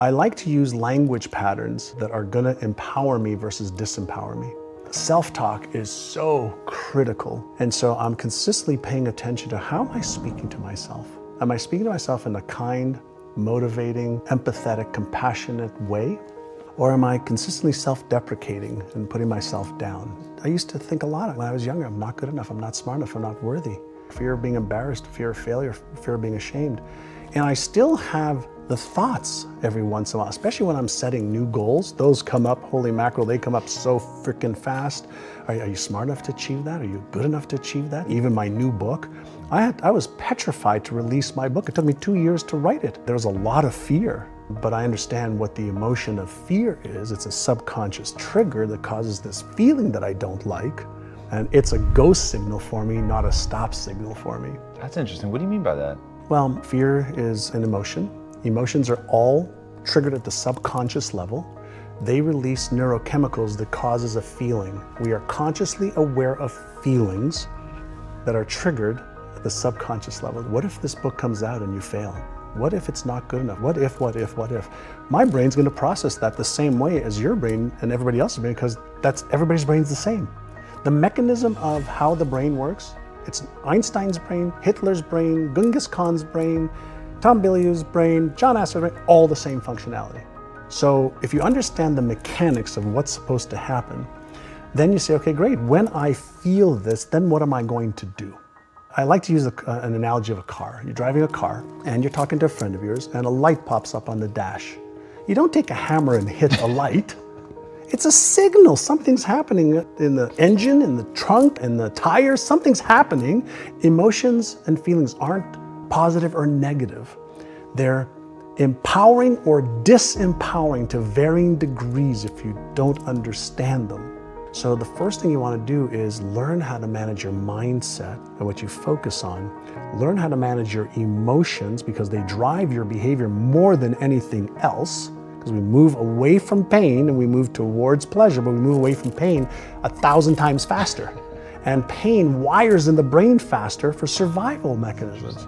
I like to use language patterns that are going to empower me versus disempower me. Self-talk is so critical. And so I'm consistently paying attention to how am I speaking to myself? Am I speaking to myself in a kind, motivating, empathetic, compassionate way? Or am I consistently self-deprecating and putting myself down? I used to think a lot when I was younger, I'm not good enough, I'm not smart enough, I'm not worthy. Fear of being embarrassed, fear of failure, fear of being ashamed. And I still have the thoughts every once in a while, especially when I'm setting new goals. Those come up, holy mackerel, they come up so freaking fast. Are you smart enough to achieve that? Are you good enough to achieve that? Even my new book, I was petrified to release my book. It took me 2 years to write it. There was a lot of fear, but I understand what the emotion of fear is. It's a subconscious trigger that causes this feeling that I don't like. And it's a go signal for me, not a stop signal for me. That's interesting. What do you mean by that? Well, fear is an emotion. Emotions are all triggered at the subconscious level. They release neurochemicals that causes a feeling. We are consciously aware of feelings that are triggered at the subconscious level. What if this book comes out and you fail? What if it's not good enough? What if? My brain's gonna process that the same way as your brain and everybody else's brain, because everybody's brain's the same. The mechanism of how the brain works, it's Einstein's brain, Hitler's brain, Genghis Khan's brain, Tom Bilyeu's brain, John Assaraf's brain, all the same functionality. So if you understand the mechanics of what's supposed to happen, then you say, okay, great, when I feel this, then what am I going to do? I like to use an analogy of a car. You're driving a car and you're talking to a friend of yours and a light pops up on the dash. You don't take a hammer and hit a light. It's a signal. Something's happening in the engine, in the trunk, in the tires. Something's happening. Emotions and feelings aren't positive or negative. They're empowering or disempowering to varying degrees if you don't understand them. So the first thing you want to do is learn how to manage your mindset and what you focus on. Learn how to manage your emotions because they drive your behavior more than anything else. Because we move away from pain and we move towards pleasure, but we move away from pain 1,000 times faster. And pain wires in the brain faster for survival mechanisms.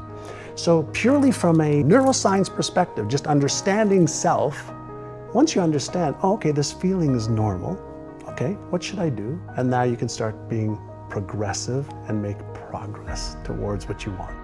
So purely from a neuroscience perspective, just understanding self, once you understand, oh, okay, this feeling is normal, okay, what should I do? And now you can start being progressive and make progress towards what you want.